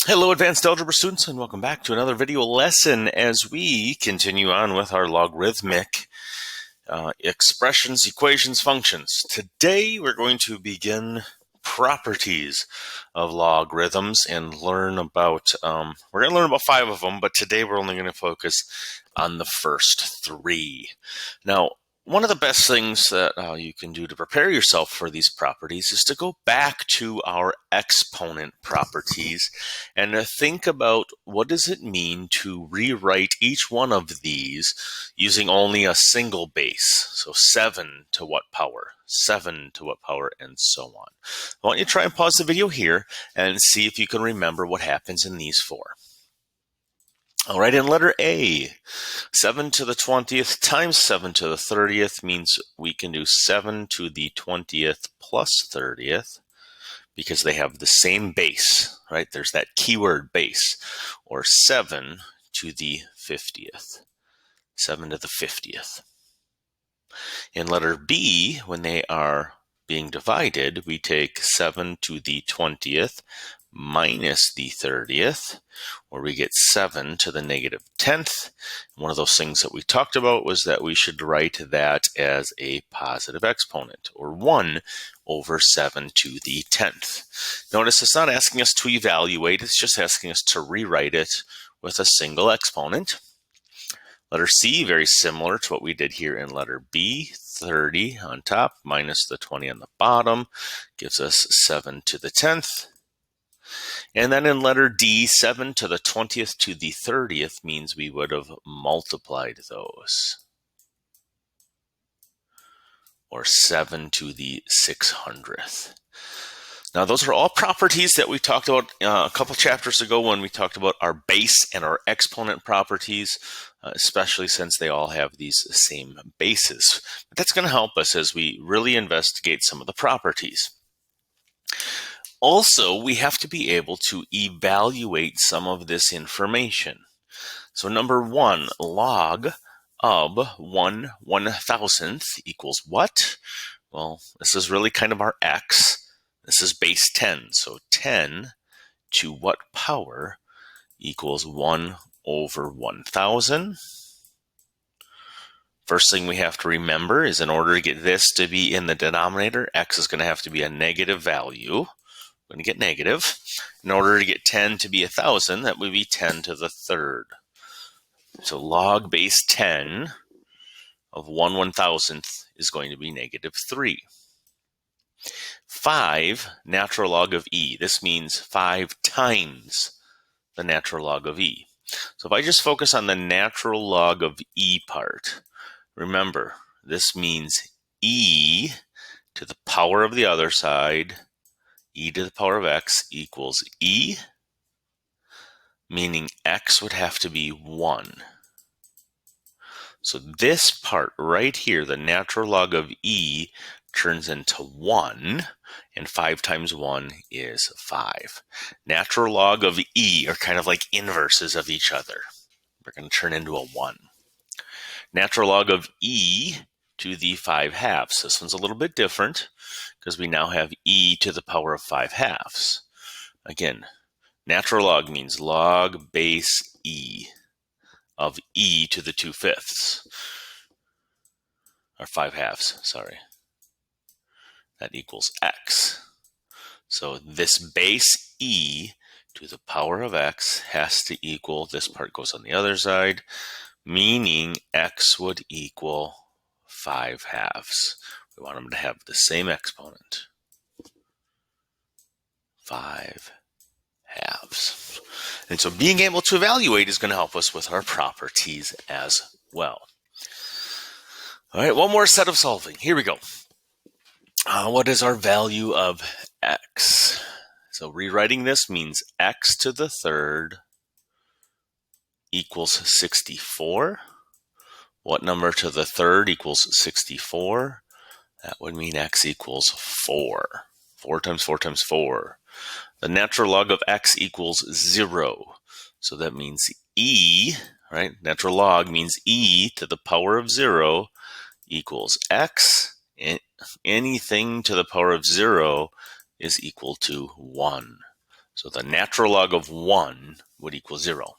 Hello, advanced algebra students, and welcome back to another video lesson as we continue on with our logarithmic expressions, equations, functions. Today, we're going to begin properties of logarithms and learn about, we're going to learn about 5 of them, but today we're only going to focus on the first 3. Now, one of the best things that you can do to prepare yourself for these properties is to go back to our exponent properties and to think about what does it mean to rewrite each one of these using only a single base. So 7 to what power, 7 to what power, and so on. I want you to try and pause the video here and see if you can remember what happens in these 4. All right, in letter A, 7 to the 20th times 7 to the 30th means we can do 7 to the 20th plus 30th because they have the same base, right? There's that keyword base, or 7 to the 50th, 7 to the 50th. In letter B, when they are being divided, we take 7 to the 20th minus the 30th, where we get 7 to the negative 10th. One of those things that we talked about was that we should write that as a positive exponent, or 1 over 7 to the 10th. Notice it's not asking us to evaluate, it's just asking us to rewrite it with a single exponent. Letter C, very similar to what we did here in letter B, 30 on top minus the 20 on the bottom gives us 7 to the 10th. And then in letter D, 7 to the 20th to the 30th means we would have multiplied those, or 7 to the 600th. Now, those are all properties that we talked about a couple chapters ago when we talked about our base and our exponent properties, especially since they all have these same bases. But that's going to help us as we really investigate some of the properties. Also, we have to be able to evaluate some of this information. So number 1, log of 1/1000th equals what? Well, this is really kind of our x. This is base 10. So 10 to what power equals 1 over 1,000? First thing we have to remember is in order to get this to be in the denominator, x is going to have to be a negative value. We're going to get negative. In order to get 10 to be 1,000, that would be 10 to the 3rd. So log base 10 of 1/1000th is going to be negative 3. 5, natural log of e. This means 5 times the natural log of e. So if I just focus on the natural log of e part, remember, this means e to the power of the other side, e to the power of x equals e, meaning x would have to be 1. So this part right here, the natural log of e, turns into 1, and 5 times 1 is 5. Natural log of e are kind of like inverses of each other. We're going to turn into a 1. Natural log of e to the 5/2. This one's a little bit different because we now have e to the power of 5/2. Again, natural log means log base e of e to the 2/5, or 5/2, sorry. That equals x. So this base e to the power of x has to equal, this part goes on the other side, meaning x would equal 5/2. We want them to have the same exponent, 5/2. And so being able to evaluate is going to help us with our properties as well. All right, one more set of solving. Here we go. What is our value of x? So rewriting this means x to the 3rd equals 64. What number to the 3rd equals 64? That would mean x equals 4. 4 times 4 times 4. The natural log of x equals 0. So that means e, right? Natural log means e to the power of 0 equals x. Anything to the power of 0 is equal to 1. So the natural log of 1 would equal 0.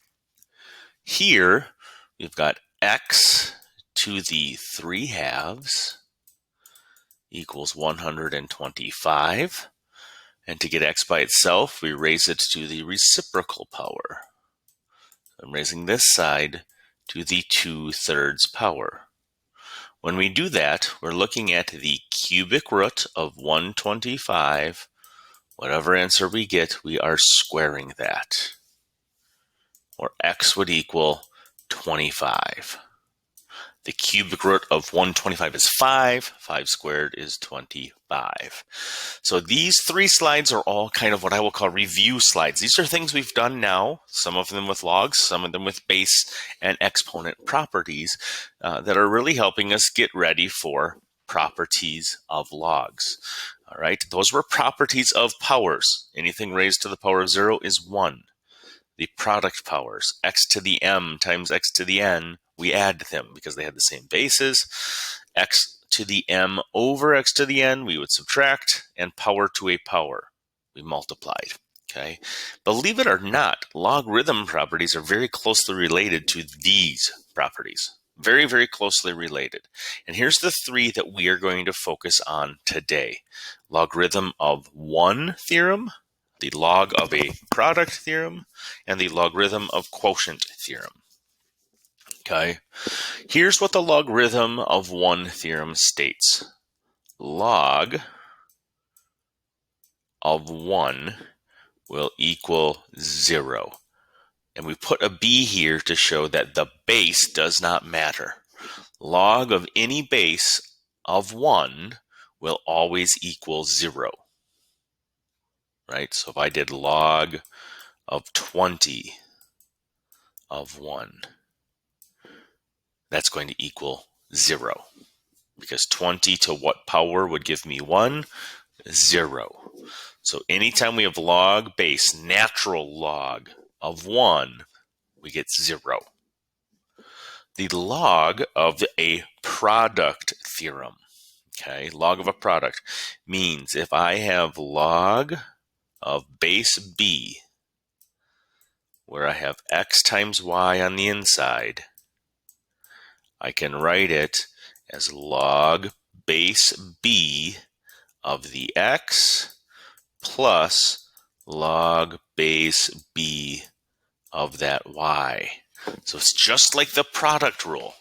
Here, we've got x to the 3/2 equals 125. And to get x by itself, we raise it to the reciprocal power. I'm raising this side to the 2/3 power. When we do that, we're looking at the cubic root of 125. Whatever answer we get, we are squaring that. Or x would equal 25. The cubic root of 125 is 5. 5 squared is 25. So these 3 slides are all kind of what I will call review slides. These are things we've done now, some of them with logs, some of them with base and exponent properties that are really helping us get ready for properties of logs. All right, those were properties of powers. Anything raised to the power of 0 is 1. The product powers, x to the m times x to the n, we add them because they had the same bases. X to the m over x to the n, we would subtract, and power to a power, we multiplied. Okay. Believe it or not, logarithm properties are very closely related to these properties. Very, very closely related. And here's the 3 that we are going to focus on today. Logarithm of 1 theorem, the log of a product theorem, and the logarithm of quotient theorem. Okay, here's what the logarithm of 1 theorem states. Log of 1 will equal 0. And we put a b here to show that the base does not matter. Log of any base of 1 will always equal 0. Right? So if I did log of 20 of 1, that's going to equal 0. Because 20 to what power would give me 1? 0. So anytime we have log base, natural log of 1, we get 0. The log of a product theorem, okay, log of a product, means if I have log of base b, where I have x times y on the inside, I can write it as log base b of the x plus log base b of that y. So it's just like the product rule.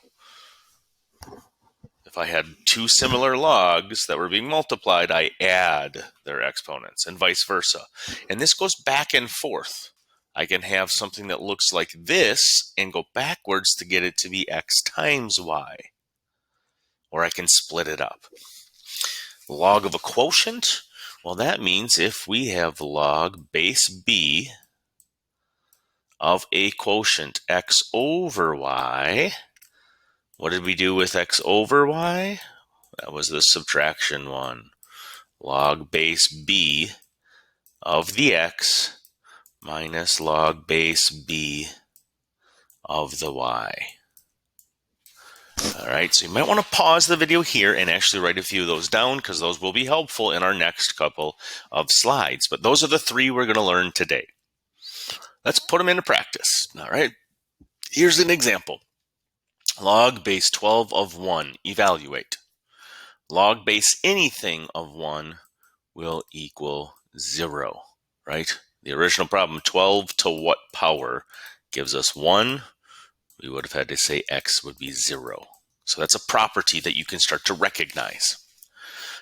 If I had 2 similar logs that were being multiplied, I add their exponents and vice versa. And this goes back and forth. I can have something that looks like this and go backwards to get it to be x times y. Or I can split it up. Log of a quotient, well, that means if we have log base b of a quotient x over y, what did we do with x over y? That was the subtraction one. Log base b of the x minus log base b of the y. All right, so you might want to pause the video here and actually write a few of those down because those will be helpful in our next couple of slides. But those are the 3 we're going to learn today. Let's put them into practice. All right, here's an example. Log base 12 of 1, evaluate. Log base anything of 1 will equal 0, right? The original problem, 12 to what power, gives us 1. We would have had to say x would be 0. So that's a property that you can start to recognize.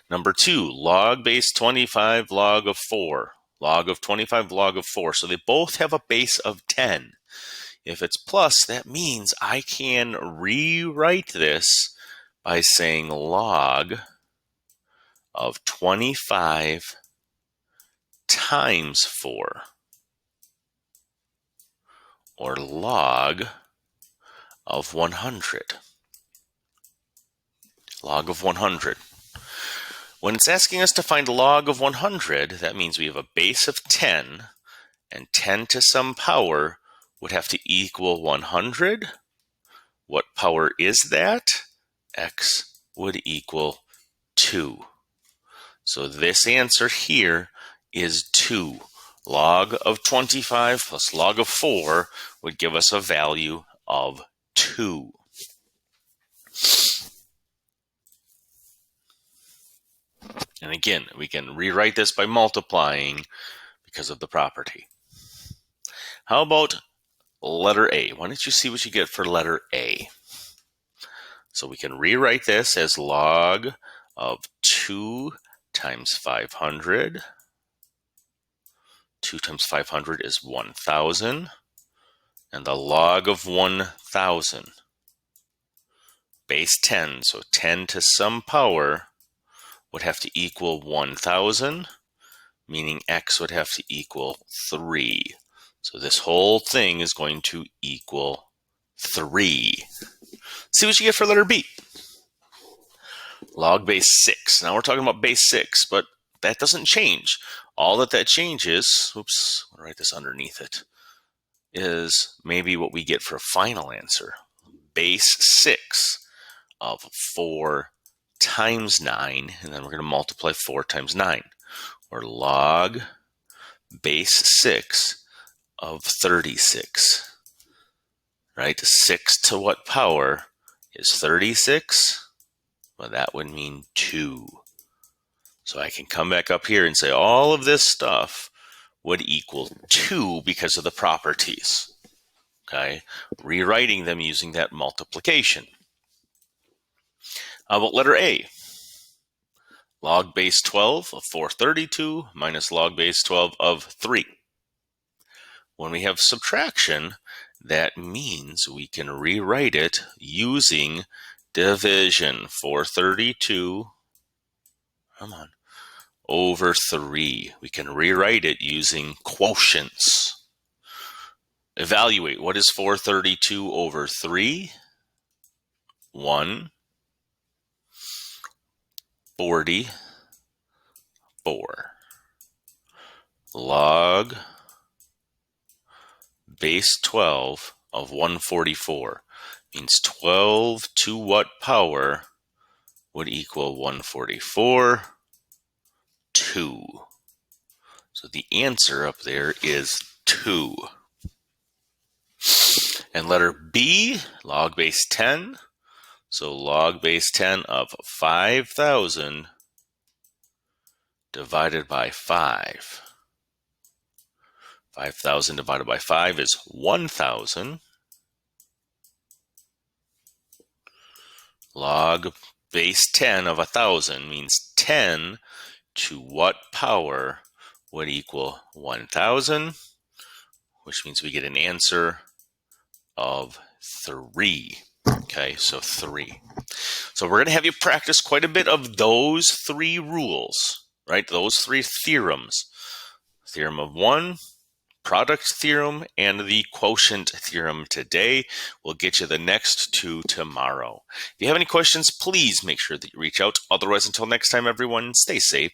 Number 2, log base 25 log of 4. Log of 25 log of 4. So they both have a base of 10. If it's plus, that means I can rewrite this by saying log of 25 times 4. Or log of 100. Log of 100. When it's asking us to find log of 100, that means we have a base of 10, and 10 to some power would have to equal 100. What power is that? X would equal 2. So this answer here is 2. Log of 25 plus log of 4 would give us a value of 2. And again, we can rewrite this by multiplying because of the property. How about letter A? Why don't you see what you get for letter A? So we can rewrite this as log of 2 times 500. 2 times 500 is 1,000. And the log of 1,000. Base 10, so 10 to some power would have to equal 1,000, meaning x would have to equal 3. So this whole thing is going to equal 3. See what you get for letter B. Log base 6. Now we're talking about base 6, but that doesn't change. All that changes, oops, I'll write this underneath it, is maybe what we get for a final answer. Base 6 of 4 times 9, and then we're going to multiply 4 times 9. Or log base 6 of 36. Right? 6 to what power is 36? Well, that would mean 2. So I can come back up here and say all of this stuff would equal 2 because of the properties. Okay? Rewriting them using that multiplication. How about letter A? Log base 12 of 432 minus log base 12 of 3. When we have subtraction, that means we can rewrite it using division. 432 over 3. We can rewrite it using quotients. Evaluate. What is 432 over 3? 144. Log base 12 of 144 means 12 to what power would equal 144? 2. So the answer up there is 2. And letter B, log base 10. So log base 10 of 5,000 divided by 5. 5,000 divided by 5 is 1,000. Log base 10 of 1,000 means 10 to what power would equal 1,000, which means we get an answer of 3. Okay, so 3. So we're going to have you practice quite a bit of those 3 rules, right? Those 3 theorems. Theorem of 1, product theorem, and the quotient theorem today. We'll get you the next 2 tomorrow. If you have any questions, please make sure that you reach out. Otherwise, until next time, everyone, stay safe.